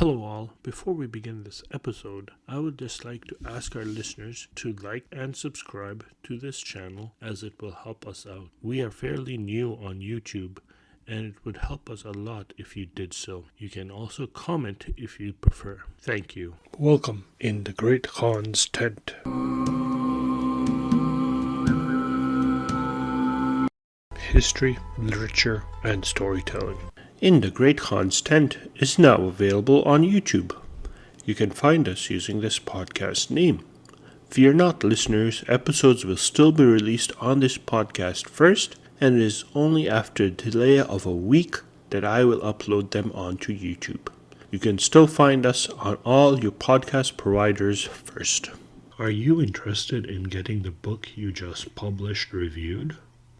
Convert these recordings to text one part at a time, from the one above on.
Hello all, before we begin this episode, I would just like to ask our listeners to like and subscribe to this channel as it will help us out. We are fairly new on YouTube and it would help us a lot if you did so. You can also comment if you prefer. Thank you. Welcome in the Great Khan's tent. History, literature, and storytelling. In the Great Khan's Tent is now available on YouTube. You can find us using this podcast name. Fear not, listeners, episodes will still be released on this podcast first, and it is only after a delay of a week that I will upload them onto YouTube. You can still find us on all your podcast providers first. Are you interested in getting the book you just published reviewed?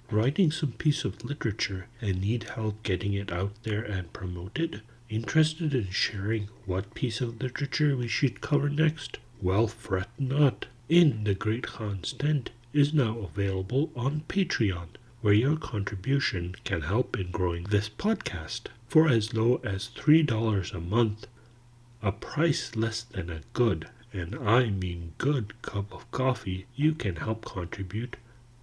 Writing some piece of literature and need help getting it out there and promoted? Interested in sharing what piece of literature we should cover next? Well, fret not. In the Great Khan's Tent is now available on Patreon, where your contribution can help in growing this podcast. For as low as $3 a month, a price less than a good, and I mean good, cup of coffee, you can help contribute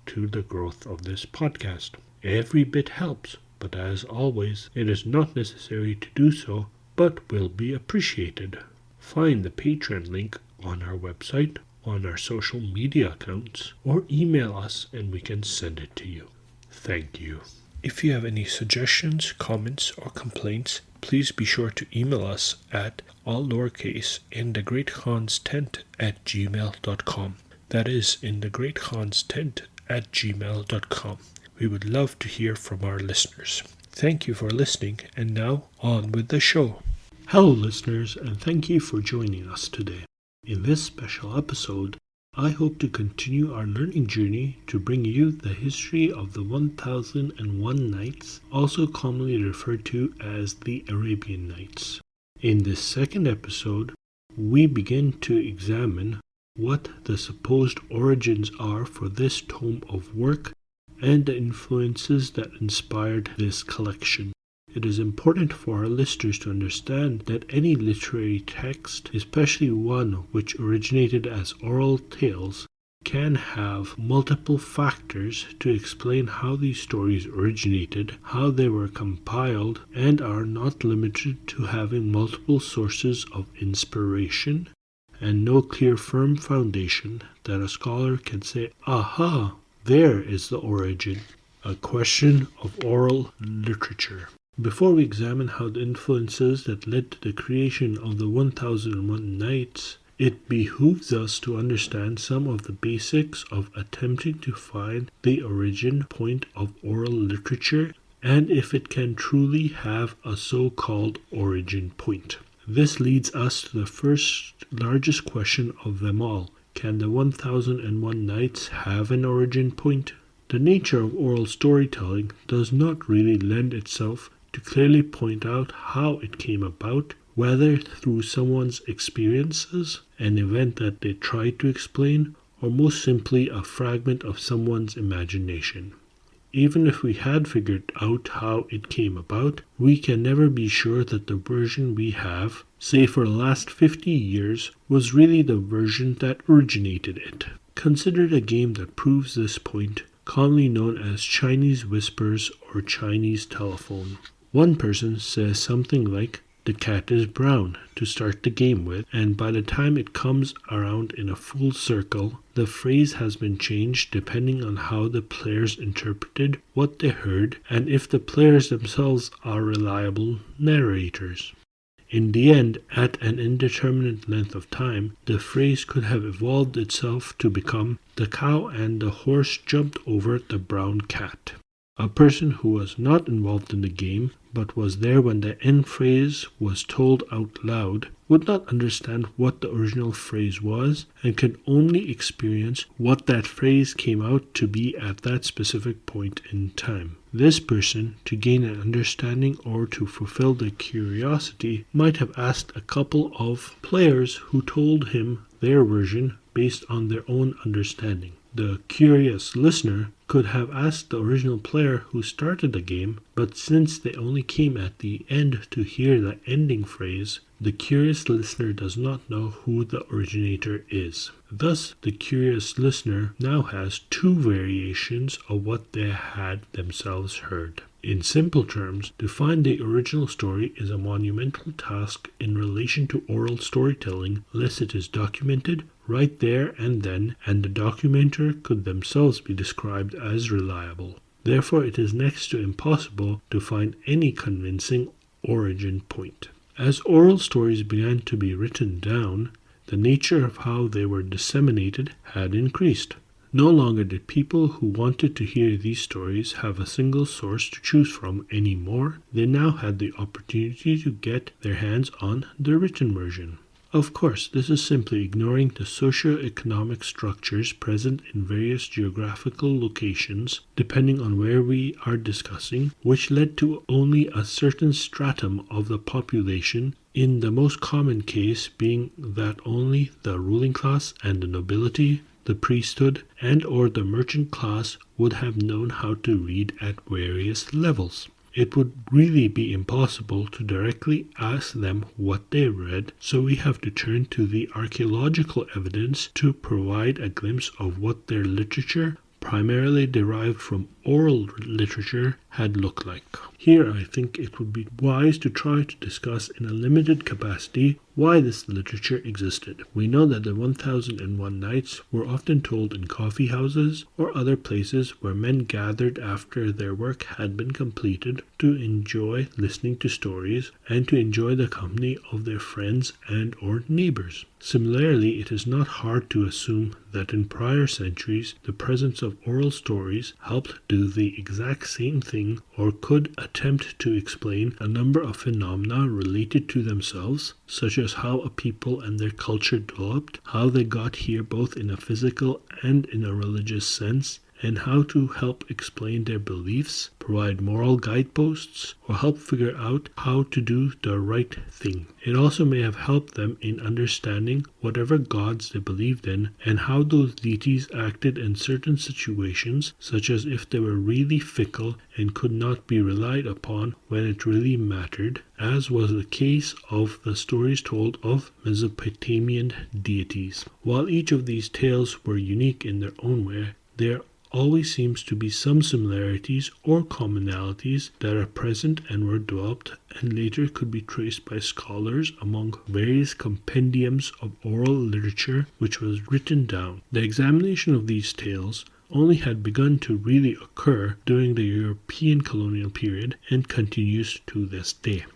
to the growth of this podcast. Every bit helps, but as always, it is not necessary to do so, but will be appreciated. Find the Patreon link on our website, on our social media accounts, or email us and we can send it to you. Thank you. If you have any suggestions, comments, or complaints, please be sure to email us at all lowercase in the Great Khan's Tent at gmail.com. That is in the Great Khan's Tent at gmail.com. We would love to hear from our listeners. Thank you for listening, and now on with the show. Hello listeners, and thank you for joining us today. In this special episode, I hope to continue our learning journey to bring you the history of the 1001 Nights, also commonly referred to as the Arabian Nights. In this second episode, we begin to examine what the supposed origins are for this tome of work and the influences that inspired this collection. It is important for our listeners to understand that any literary text, especially one which originated as oral tales, can have multiple factors to explain how these stories originated, how they were compiled, and are not limited to having multiple sources of inspiration and no clear firm foundation that a scholar can say, aha, there is the origin. A question of oral literature. Before we examine how the influences that led to the creation of the 1001 Nights, it behooves us to understand some of the basics of attempting to find the origin point of oral literature and if it can truly have a so-called origin point. This leads us to the first largest question of them all. Can the 1001 Nights have an origin point? The nature of oral storytelling does not really lend itself to clearly point out how it came about, whether through someone's experiences, an event that they tried to explain, or most simply a fragment of someone's imagination. Even if we had figured out how it came about, we can never be sure that the version we have, say for the last 50 years, was really the version that originated it. Consider a game that proves this point, commonly known as Chinese whispers or Chinese telephone. One person says something like, "The cat is brown," to start the game with, and by the time it comes around in a full circle, the phrase has been changed depending on how the players interpreted what they heard and if the players themselves are reliable narrators. In the end, at an indeterminate length of time, the phrase could have evolved itself to become, "The cow and the horse jumped over the brown cat." A person who was not involved in the game, but was there when the end phrase was told out loud, would not understand what the original phrase was and could only experience what that phrase came out to be at that specific point in time. This person, to gain an understanding or to fulfill their curiosity, might have asked a couple of players who told him their version based on their own understanding. The curious listener could have asked the original player who started the game, but since they only came at the end to hear the ending phrase, the curious listener does not know who the originator is. Thus, the curious listener now has two variations of what they had themselves heard. In simple terms, to find the original story is a monumental task in relation to oral storytelling unless it is documented right there and then, and the documenter could themselves be described as reliable. Therefore, it is next to impossible to find any convincing origin point. As oral stories began to be written down, the nature of how they were disseminated had increased. No longer did people who wanted to hear these stories have a single source to choose from anymore. They now had the opportunity to get their hands on the written version. Of course, this is simply ignoring the socio-economic structures present in various geographical locations, depending on where we are discussing, which led to only a certain stratum of the population, in the most common case being that only the ruling class and the nobility, the priesthood, and or the merchant class would have known how to read at various levels. It would really be impossible to directly ask them what they read, so we have to turn to the archaeological evidence to provide a glimpse of what their literature, primarily derived from oral literature, had looked like. Here I think it would be wise to try to discuss in a limited capacity why this literature existed. We know that the 1001 Nights were often told in coffee houses or other places where men gathered after their work had been completed to enjoy listening to stories and to enjoy the company of their friends and or neighbors. Similarly, it is not hard to assume that in prior centuries the presence of oral stories helped do the exact same thing or could attempt to explain a number of phenomena related to themselves, such as how a people and their culture developed, how they got here both in a physical and in a religious sense, and how to help explain their beliefs, provide moral guideposts, or help figure out how to do the right thing. It also may have helped them in understanding whatever gods they believed in and how those deities acted in certain situations, such as if they were really fickle and could not be relied upon when it really mattered, as was the case of the stories told of Mesopotamian deities. While each of these tales were unique in their own way, there always seems to be some similarities or commonalities that are present and were developed and later could be traced by scholars among various compendiums of oral literature which was written down. The examination of these tales only had begun to really occur during the European colonial period and continues to this day.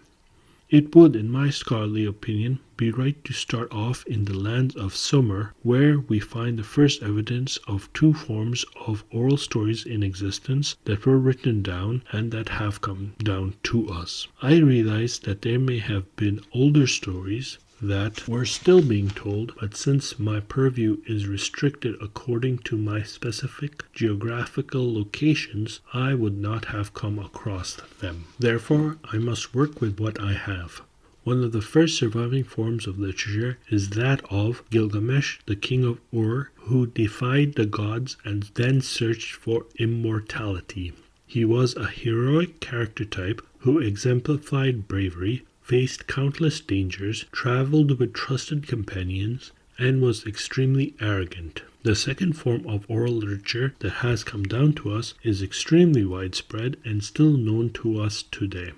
It would, in my scholarly opinion, be right to start off in the lands of Sumer, where we find the first evidence of two forms of oral stories in existence that were written down and that have come down to us. I realize that there may have been older stories that were still being told, but since my purview is restricted according to my specific geographical locations, I would not have come across them. Therefore, I must work with what I have. One of the first surviving forms of literature is that of Gilgamesh, the king of Ur, who defied the gods and then searched for immortality. He was a heroic character type who exemplified bravery, faced countless dangers, traveled with trusted companions, and was extremely arrogant. The second form of oral literature that has come down to us is extremely widespread and still known to us today.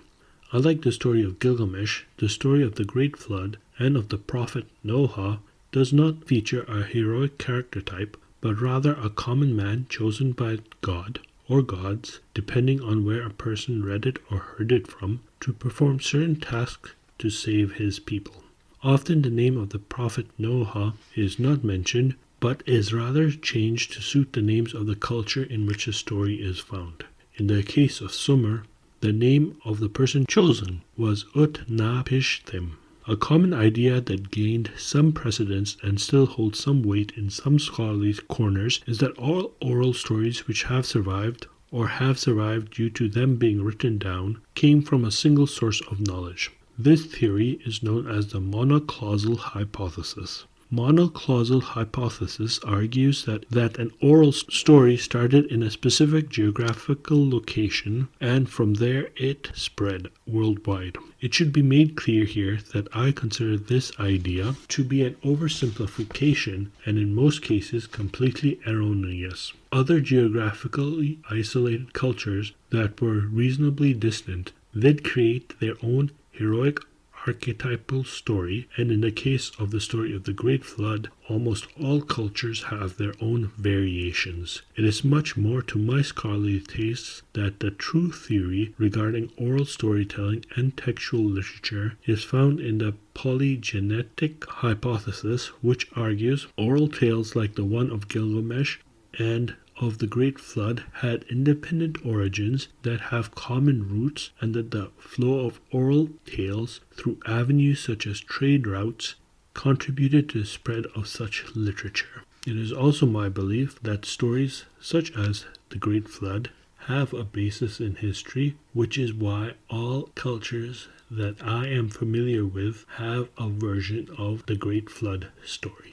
Unlike the story of Gilgamesh, the story of the Great Flood and of the prophet Noah does not feature a heroic character type, but rather a common man chosen by God or gods, depending on where a person read it or heard it from, to perform certain tasks to save his people. Often the name of the prophet Noah is not mentioned, but is rather changed to suit the names of the culture in which the story is found. In the case of Sumer, the name of the person chosen was Ut-na-pishtim, a common idea that gained some precedence and still holds some weight in some scholarly corners is that all oral stories which have survived or have survived due to them being written down came from a single source of knowledge. This theory is known as the monocausal hypothesis. monocausal hypothesis argues that an oral story started in a specific geographical location and from there it spread worldwide. It should be made clear here that I consider this idea to be an oversimplification and in most cases completely erroneous. Other geographically isolated cultures that were reasonably distant did create their own heroic archetypal story, and in the case of the story of the Great Flood, almost all cultures have their own variations. It is much more to my scholarly tastes that the true theory regarding oral storytelling and textual literature is found in the polygenetic hypothesis, which argues oral tales like the one of Gilgamesh and of the Great Flood had independent origins that have common roots, and that the flow of oral tales through avenues such as trade routes contributed to the spread of such literature. It is also my belief that stories such as the Great Flood have a basis in history, which is why all cultures that I am familiar with have a version of the Great Flood story.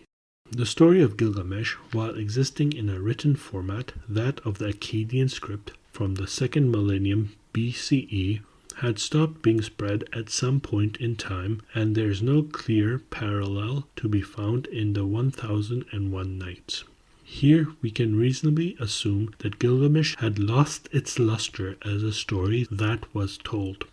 The story of Gilgamesh, while existing in a written format, that of the Akkadian script from the 2nd millennium BCE, had stopped being spread at some point in time, and there is no clear parallel to be found in the 1001 Nights. Here we can reasonably assume that Gilgamesh had lost its luster as a story that was told.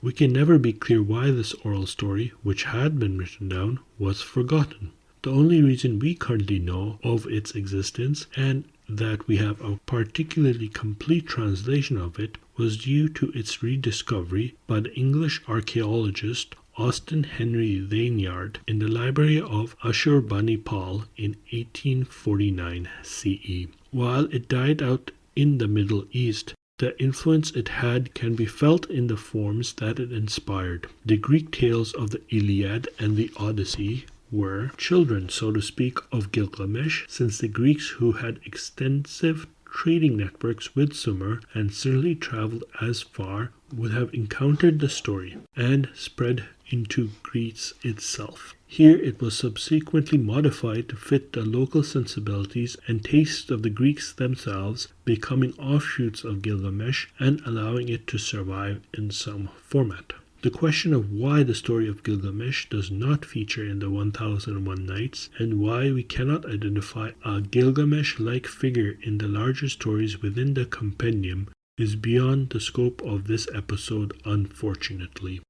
We can never be clear why this oral story, which had been written down, was forgotten. The only reason we currently know of its existence and that we have a particularly complete translation of it was due to its rediscovery by the English archaeologist Austin Henry Lanyard in the library of Ashurbanipal in 1849 CE. While it died out in the Middle East, the influence it had can be felt in the forms that it inspired. The Greek tales of the Iliad and the Odyssey were children, so to speak, of Gilgamesh, since the Greeks, who had extensive trading networks with Sumer and certainly traveled as far, would have encountered the story and spread into Greece itself. Here it was subsequently modified to fit the local sensibilities and tastes of the Greeks themselves, becoming offshoots of Gilgamesh and allowing it to survive in some format. The question of why the story of Gilgamesh does not feature in the 1001 Nights and why we cannot identify a Gilgamesh-like figure in the larger stories within the compendium is beyond the scope of this episode, unfortunately.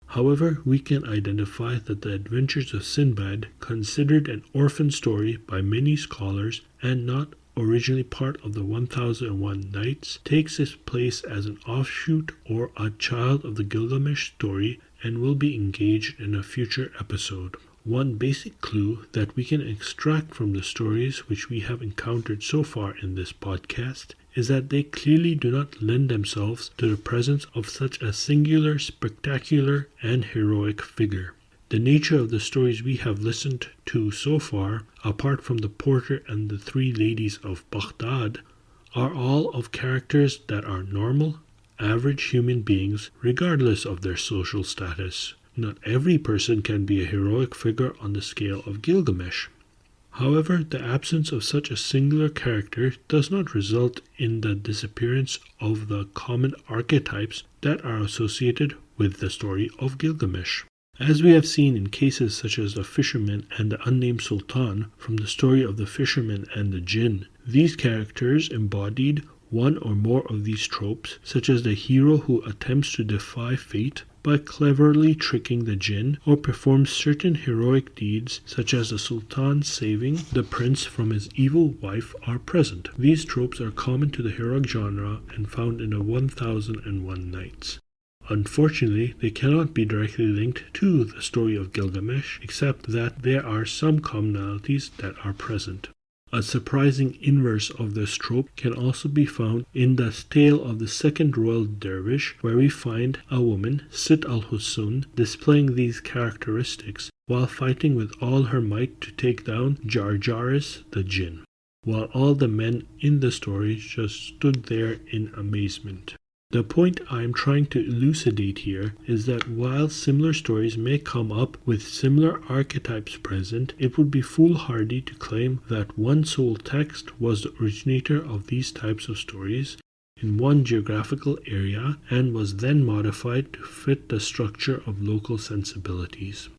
However, we can identify that the Adventures of Sinbad, considered an orphan story by many scholars and not originally part of the 1001 Nights, takes its place as an offshoot or a child of the Gilgamesh story and will be engaged in a future episode. One basic clue that we can extract from the stories which we have encountered so far in this podcast is that they clearly do not lend themselves to the presence of such a singular, spectacular, and heroic figure. The nature of the stories we have listened to so far, apart from the porter and the 3 ladies of Baghdad, are all of characters that are normal, average human beings regardless of their social status. Not every person can be a heroic figure on the scale of Gilgamesh. However, the absence of such a singular character does not result in the disappearance of the common archetypes that are associated with the story of Gilgamesh. As we have seen in cases such as the fisherman and the unnamed sultan from the story of the fisherman and the jinn, these characters embodied one or more of these tropes, such as the hero who attempts to defy fate by cleverly tricking the jinn, or performs certain heroic deeds such as the sultan saving the prince from his evil wife are present. These tropes are common to the heroic genre and found in the 1001 Nights. Unfortunately, they cannot be directly linked to the story of Gilgamesh, except that there are some commonalities that are present. A surprising inverse of this trope can also be found in the tale of the second royal dervish, where we find a woman, Sit al-Husun, displaying these characteristics while fighting with all her might to take down Jarjaris the jinn, while all the men in the story just stood there in amazement. The point I'm trying to elucidate here is that while similar stories may come up with similar archetypes present, it would be foolhardy to claim that one sole text was the originator of these types of stories in one geographical area and was then modified to fit the structure of local sensibilities.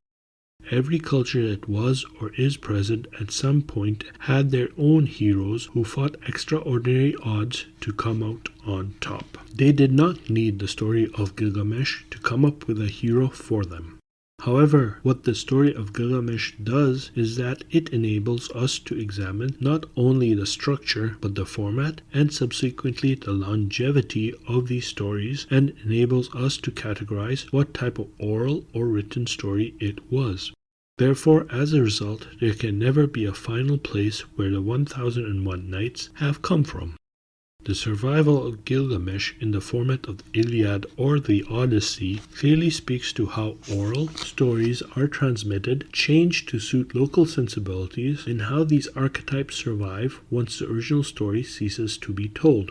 Every culture that was or is present at some point had their own heroes who fought extraordinary odds to come out on top. They did not need the story of Gilgamesh to come up with a hero for them. However, what the story of Gilgamesh does is that it enables us to examine not only the structure but the format and subsequently the longevity of these stories, and enables us to categorize what type of oral or written story it was. Therefore, as a result, there can never be a final place where the 1001 Nights have come from. The survival of Gilgamesh in the format of the Iliad or the Odyssey clearly speaks to how oral stories are transmitted, changed to suit local sensibilities, and how these archetypes survive once the original story ceases to be told.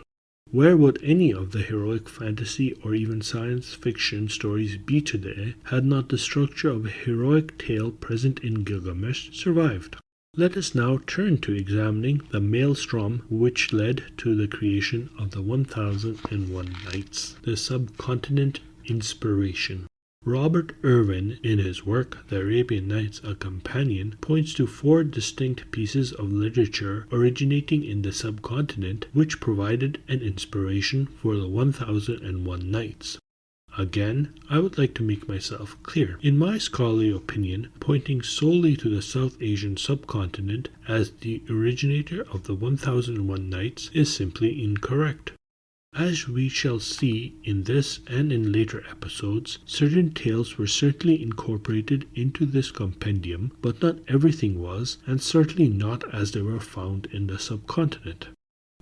Where would any of the heroic fantasy or even science fiction stories be today had not the structure of a heroic tale present in Gilgamesh survived? Let us now turn to examining the maelstrom which led to the creation of the 1001 Nights, the subcontinent inspiration. Robert Irwin, in his work The Arabian Nights, a Companion, points to 4 distinct pieces of literature originating in the subcontinent which provided an inspiration for the 1001 Nights. Again, I would like to make myself clear. In my scholarly opinion, pointing solely to the South Asian subcontinent as the originator of the 1001 Nights is simply incorrect. As we shall see in this and in later episodes, certain tales were certainly incorporated into this compendium, but not everything was, and certainly not as they were found in the subcontinent.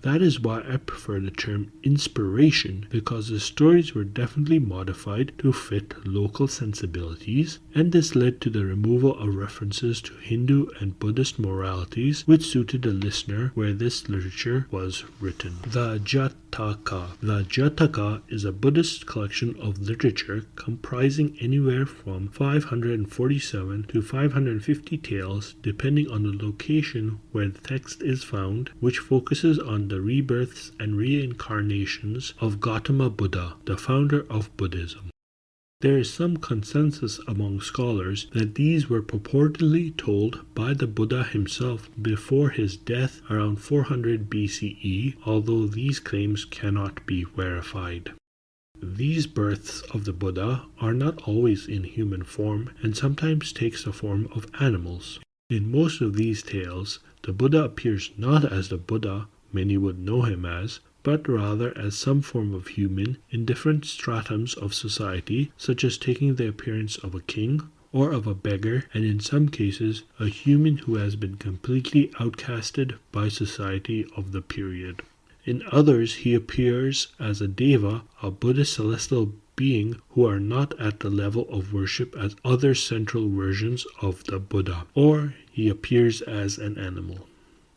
That is why I prefer the term inspiration, because the stories were definitely modified to fit local sensibilities, and this led to the removal of references to Hindu and Buddhist moralities which suited the listener where this literature was written. The Jataka. The Jataka is a Buddhist collection of literature comprising anywhere from 547 to 550 tales depending on the location where the text is found, which focuses on the rebirths and reincarnations of Gautama Buddha, the founder of Buddhism. There is some consensus among scholars that these were purportedly told by the Buddha himself before his death around 400 BCE, although these claims cannot be verified. These births of the Buddha are not always in human form and sometimes takes the form of animals. In most of these tales, the Buddha appears not as the Buddha many would know him as, but rather as some form of human in different stratums of society, such as taking the appearance of a king or of a beggar, and in some cases a human who has been completely outcasted by society of the period. In others he appears as a deva, a Buddhist celestial being who are not at the level of worship as other central versions of the Buddha, or he appears as an animal.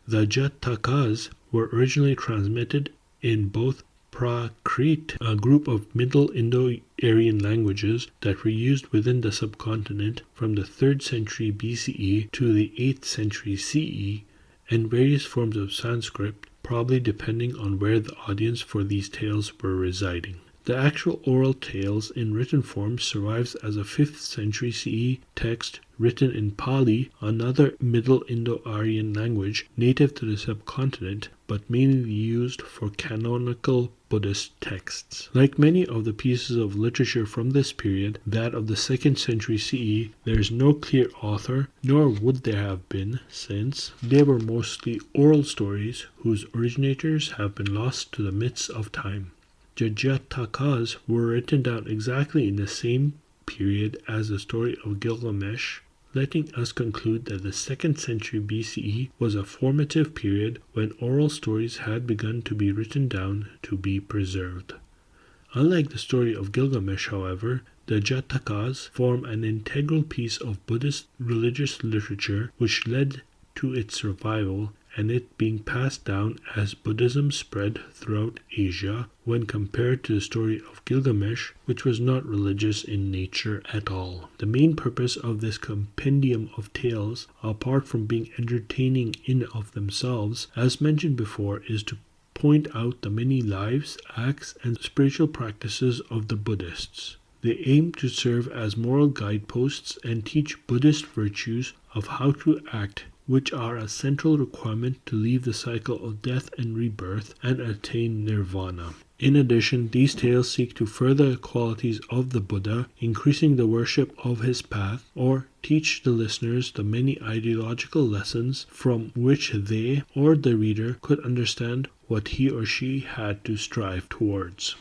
The Jatakas were originally transmitted in both Prakrit, a group of Middle Indo-Aryan languages that were used within the subcontinent from the 3rd century BCE to the 8th century CE, and various forms of Sanskrit, probably depending on where the audience for these tales were residing. The actual oral tales in written form survives as a 5th century CE text written in Pali, another Middle Indo-Aryan language native to the subcontinent, but mainly used for canonical Buddhist texts. Like many of the pieces of literature from this period, that of the 2nd century CE, there is no clear author, nor would there have been, since they were mostly oral stories whose originators have been lost to the mists of time. The Jatakas were written down exactly in the same period as the story of Gilgamesh, letting us conclude that the 2nd century BCE was a formative period when oral stories had begun to be written down to be preserved. Unlike the story of Gilgamesh, however, the Jatakas form an integral piece of Buddhist religious literature which led to its survival and it being passed down as Buddhism spread throughout Asia when compared to the story of Gilgamesh, which was not religious in nature at all. The main purpose of this compendium of tales, apart from being entertaining in of themselves, as mentioned before, is to point out the many lives, acts, and spiritual practices of the Buddhists. They aim to serve as moral guideposts and teach Buddhist virtues of how to act, which are a central requirement to leave the cycle of death and rebirth and attain nirvana. In addition, these tales seek to further the qualities of the Buddha, increasing the worship of his path, or teach the listeners the many ideological lessons from which they or the reader could understand what he or she had to strive towards.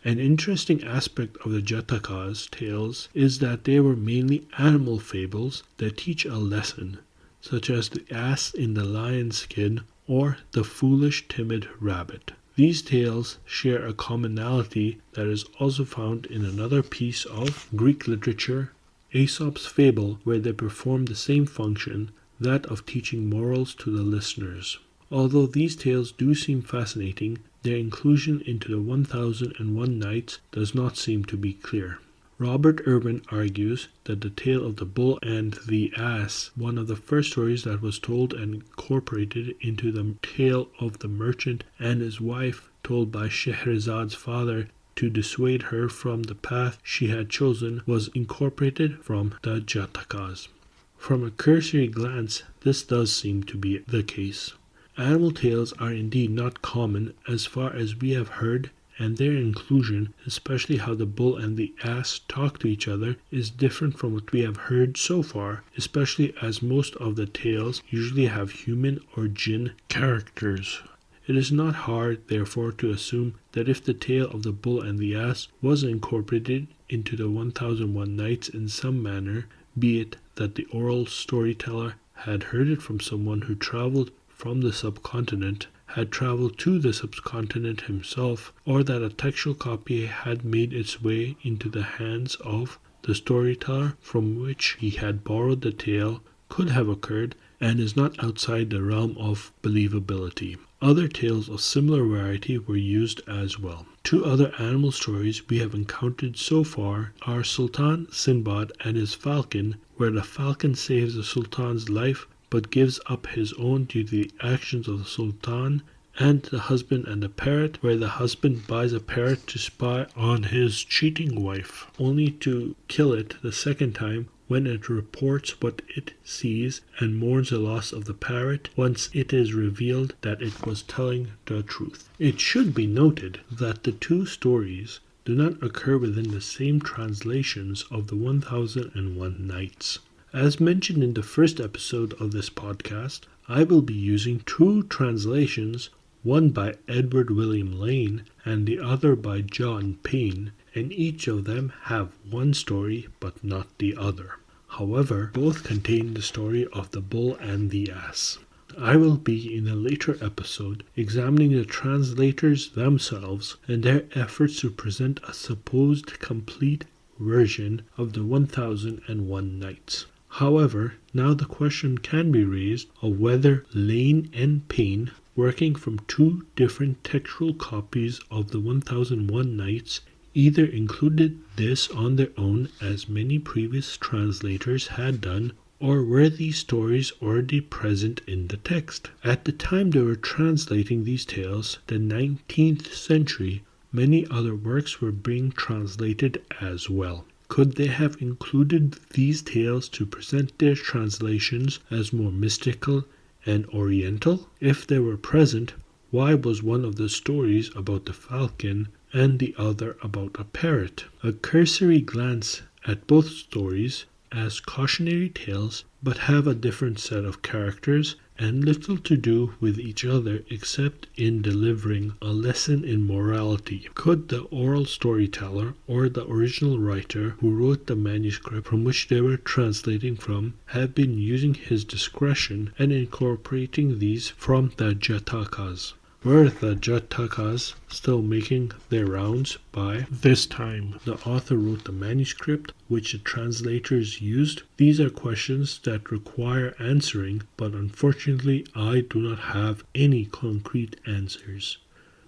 An interesting aspect of the Jataka's tales is that they were mainly animal fables that teach a lesson, such as the ass in the lion's skin or the foolish timid rabbit. These tales share a commonality that is also found in another piece of Greek literature, Aesop's fable, where they perform the same function, that of teaching morals to the listeners. Although these tales do seem fascinating, their inclusion into the 1001 Nights does not seem to be clear. Robert Urban argues that the tale of the bull and the ass, one of the first stories that was told and incorporated into the tale of the merchant and his wife, told by Scheherazad's father to dissuade her from the path she had chosen, was incorporated from the Jatakas. From a cursory glance, this does seem to be the case. Animal tales are indeed not common as far as we have heard, and their inclusion, especially how the bull and the ass talk to each other, is different from what we have heard so far, especially as most of the tales usually have human or jinn characters. It is not hard, therefore, to assume that if the tale of the bull and the ass was incorporated into the 1001 Nights in some manner, be it that the oral storyteller had heard it from someone who traveled from the subcontinent, had traveled to the subcontinent himself, or that a textual copy had made its way into the hands of the storyteller from which he had borrowed the tale, could have occurred, and is not outside the realm of believability. Other tales of similar variety were used as well. Two other animal stories we have encountered so far are Sultan Sinbad and his falcon, where the falcon saves the sultan's life but gives up his own due to the actions of the sultan, and the husband and the parrot, where the husband buys a parrot to spy on his cheating wife, only to kill it the second time when it reports what it sees and mourns the loss of the parrot once it is revealed that it was telling the truth. It should be noted that the two stories do not occur within the same translations of the 1001 Nights. As mentioned in the first episode of this podcast, I will be using two translations, one by Edward William Lane and the other by John Payne, and each of them have one story but not the other. However, both contain the story of the bull and the ass. I will be in a later episode examining the translators themselves and their efforts to present a supposed complete version of the 1001 Nights. However, now the question can be raised of whether Lane and Payne, working from two different textual copies of the 1001 Nights, either included this on their own as many previous translators had done, or were these stories already present in the text. At the time they were translating these tales, the 19th century, many other works were being translated as well. Could they have included these tales to present their translations as more mystical and oriental? If they were present, why was one of the stories about the falcon and the other about a parrot? A cursory glance at both stories as cautionary tales, but have a different set of characters and little to do with each other except in delivering a lesson in morality. Could the oral storyteller or the original writer who wrote the manuscript from which they were translating from have been using his discretion and incorporating these from the Jatakas? Were the Jatakas still making their rounds by this time? The author wrote the manuscript, which the translators used. These are questions that require answering, but unfortunately I do not have any concrete answers.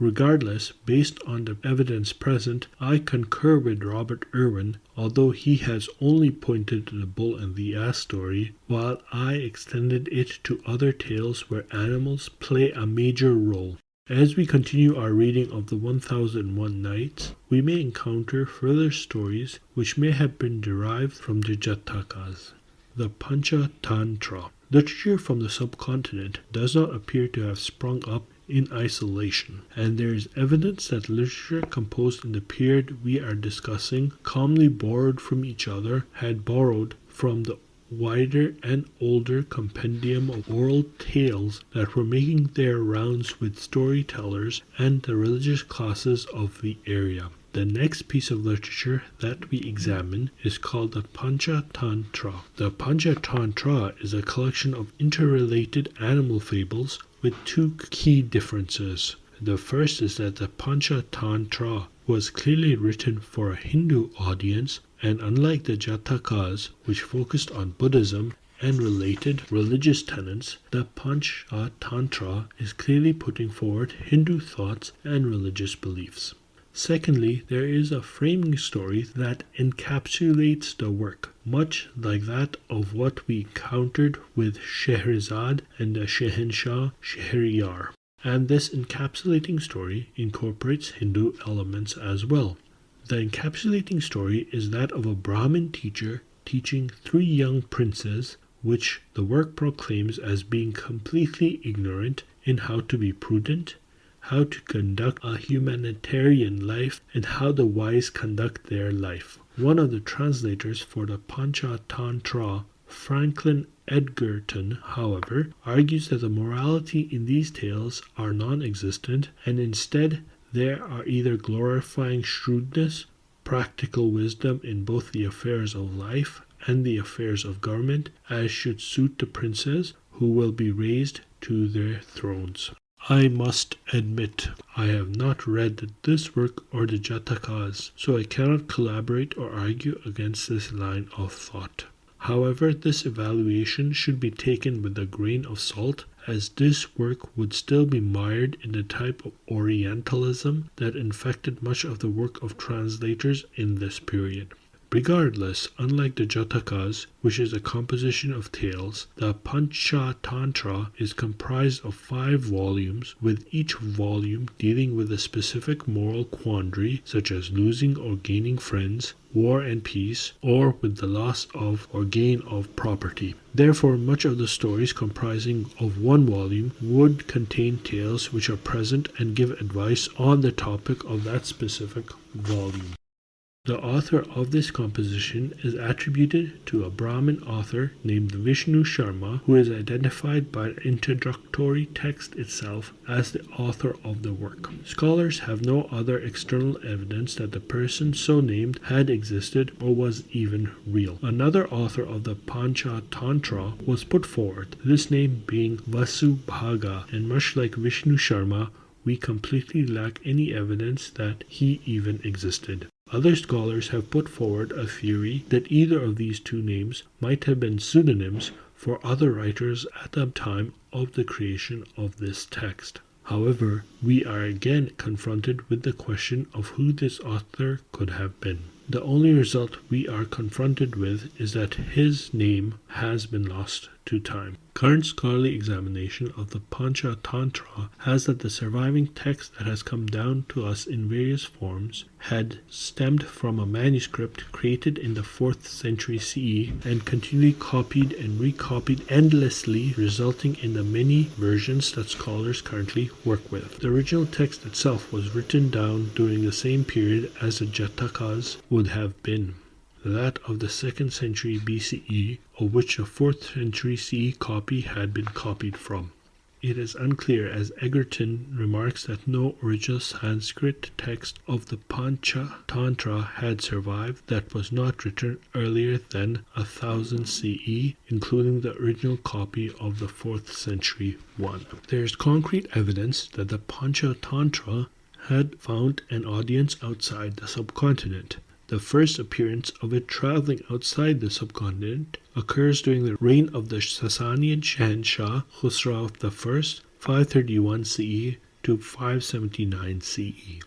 Regardless, based on the evidence present, I concur with Robert Irwin, although he has only pointed to the bull and the ass story, while I extended it to other tales where animals play a major role. As we continue our reading of the 1001 Nights, we may encounter further stories which may have been derived from the Jatakas. The Panchatantra. Literature from the subcontinent does not appear to have sprung up in isolation, and there is evidence that literature composed in the period we are discussing, calmly borrowed from each other, had borrowed from the wider and older compendium of oral tales that were making their rounds with storytellers and the religious classes of the area. The next piece of literature that we examine is called the Panchatantra. The Panchatantra is a collection of interrelated animal fables with two key differences. The first is that the Panchatantra was clearly written for a Hindu audience, and unlike the Jatakas, which focused on Buddhism and related religious tenets, the Panchatantra is clearly putting forward Hindu thoughts and religious beliefs. Secondly, there is a framing story that encapsulates the work, much like that of what we encountered with Scheherazade and the Shehenshah Scheheryar. And this encapsulating story incorporates Hindu elements as well. The encapsulating story is that of a Brahmin teacher teaching three young princes, which the work proclaims as being completely ignorant in how to be prudent, how to conduct a humanitarian life, and how the wise conduct their life. One of the translators for the Panchatantra, Franklin Edgerton, however, argues that the morality in these tales are non-existent, and instead there are either glorifying shrewdness, practical wisdom in both the affairs of life and the affairs of government, as should suit the princes who will be raised to their thrones. I must admit, I have not read this work or the Jatakas, so I cannot collaborate or argue against this line of thought. However, this evaluation should be taken with a grain of salt, as this work would still be mired in the type of Orientalism that infected much of the work of translators in this period. Regardless, unlike the Jatakas, which is a composition of tales, the Panchatantra is comprised of 5 volumes, with each volume dealing with a specific moral quandary, such as losing or gaining friends, war and peace, or with the loss of or gain of property. Therefore, much of the stories comprising of one volume would contain tales which are present and give advice on the topic of that specific volume. The author of this composition is attributed to a Brahmin author named Vishnu Sharma, who is identified by the introductory text itself as the author of the work. Scholars have no other external evidence that the person so named had existed or was even real. Another author of the Panchatantra was put forward, this name being Vasubhaga, and much like Vishnu Sharma, we completely lack any evidence that he even existed. Other scholars have put forward a theory that either of these two names might have been pseudonyms for other writers at the time of the creation of this text. However, we are again confronted with the question of who this author could have been. The only result we are confronted with is that his name has been lost to time. Current scholarly examination of the Panchatantra has that the surviving text that has come down to us in various forms had stemmed from a manuscript created in the 4th century CE and continually copied and recopied endlessly, resulting in the many versions that scholars currently work with. The original text itself was written down during the same period as the Jatakas would have been, that of the 2nd century BCE, of which a 4th century CE copy had been copied from. it is unclear, as Egerton remarks that no original Sanskrit text of the Panchatantra had survived that was not written earlier than 1000 CE, including the original copy of the 4th century one. There is concrete evidence that the Panchatantra had found an audience outside the subcontinent. The first appearance of it traveling outside the subcontinent occurs during the reign of the Sasanian Shahanshah Khusrau I, 531 CE to 579 CE.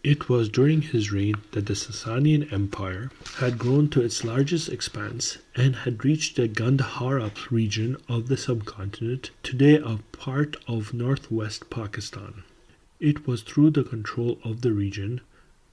It was during his reign that the Sasanian Empire had grown to its largest expanse and had reached the Gandhara region of the subcontinent, today a part of northwest Pakistan. It was through the control of the region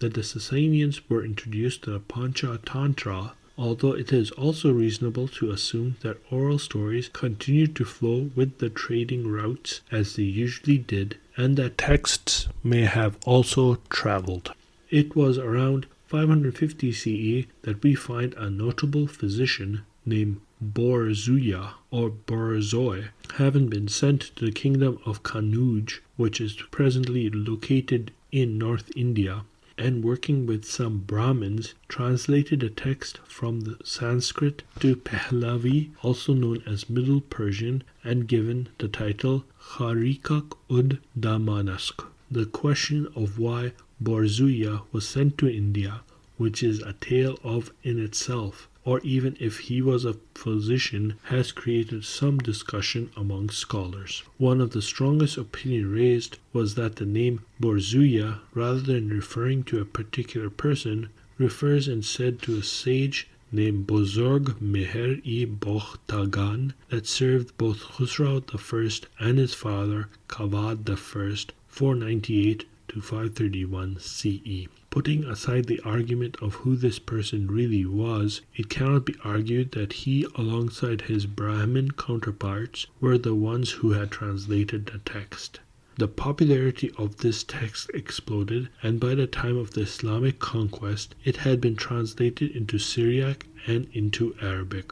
that the Sasanians were introduced to the Panchatantra, although it is also reasonable to assume that oral stories continued to flow with the trading routes as they usually did, and that texts may have also traveled. It was around 550 CE that we find a notable physician named Borzuya or Borzoi having been sent to the kingdom of Kanuj, which is presently located in North India, and working with some Brahmins, translated a text from the Sanskrit to Pahlavi, also known as Middle Persian, and given the title Kharikak ud Damanask. The question of why Borzuya was sent to India, which is a tale of in itself, or even if he was a physician, has created some discussion among scholars. One of the strongest opinions raised was that the name Borzuya, rather than referring to a particular person, refers instead to a sage named Bozorg Meher-i-Bokhtagan that served both Khusrau I and his father Kavad I, 498 to 531 CE. Putting aside the argument of who this person really was, it cannot be argued that he, alongside his Brahmin counterparts, were the ones who had translated the text. The popularity of this text exploded, and by the time of the Islamic conquest, it had been translated into Syriac and into Arabic.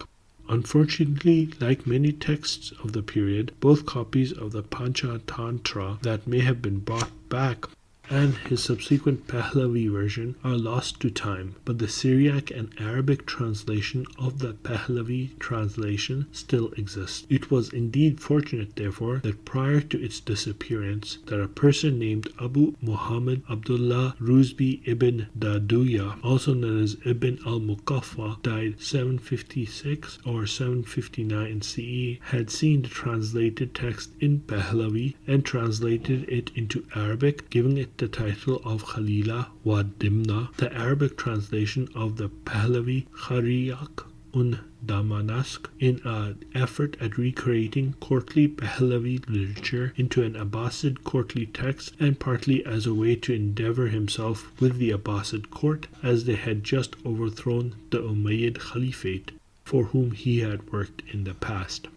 Unfortunately, like many texts of the period, both copies of the Panchatantra that may have been brought back and his subsequent Pahlavi version are lost to time, but the Syriac and Arabic translation of the Pahlavi translation still exists. It was indeed fortunate, therefore, that prior to its disappearance, that a person named Abu Muhammad Abdullah Ruzbi ibn Daduya, also known as Ibn al-Muqaffa, died 756 or 759 CE, had seen the translated text in Pahlavi and translated it into Arabic, giving it the title of Khalila wa Dimna. The Arabic translation of the Pahlavi Khariyak un Damanask, in an effort at recreating courtly Pahlavi literature into an Abbasid courtly text, and partly as a way to endeavor himself with the Abbasid court, as they had just overthrown the Umayyad Caliphate, for whom he had worked in the past.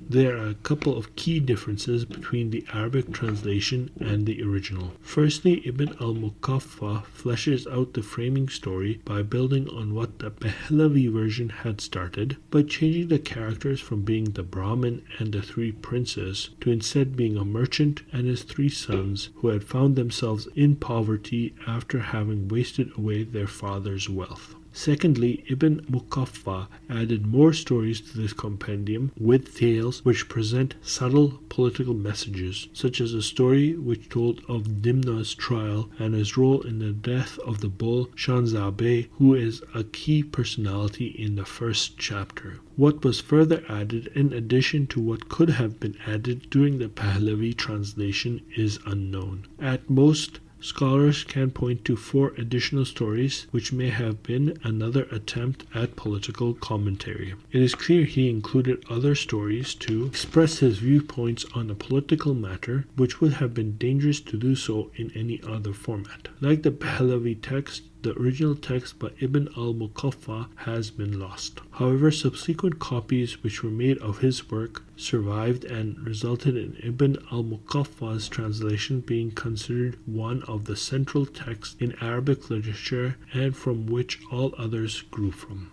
There are a couple of key differences between the Arabic translation and the original. Firstly, Ibn al-Muqaffa fleshes out the framing story by building on what the Pahlavi version had started, by changing the characters from being the Brahmin and the three princes to instead being a merchant and his three sons who had found themselves in poverty after having wasted away their father's wealth. Secondly, Ibn Muqaffa added more stories to this compendium with tales which present subtle political messages, such as a story which told of Dimna's trial and his role in the death of the bull Shanzabeh, who is a key personality in the first chapter. What was further added in addition to what could have been added during the Pahlavi translation is unknown. At most, scholars can point to 4 additional stories which may have been another attempt at political commentary. It is clear he included other stories to express his viewpoints on a political matter, which would have been dangerous to do so in any other format. Like the Pahlavi text, the original text by Ibn al-Muqaffa has been lost. However, subsequent copies which were made of his work survived and resulted in Ibn al-Muqaffa's translation being considered one of the central texts in Arabic literature and from which all others grew from.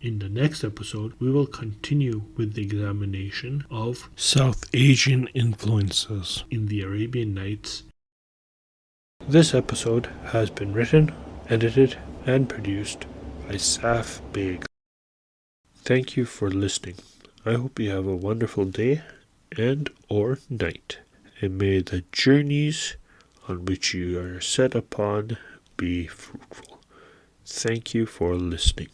In the next episode, we will continue with the examination of South Asian influences in the Arabian Nights. This episode has been written, edited, and produced by Saf Beg. Thank you for listening. I hope you have a wonderful day and or night, and may the journeys on which you are set upon be fruitful. Thank you for listening.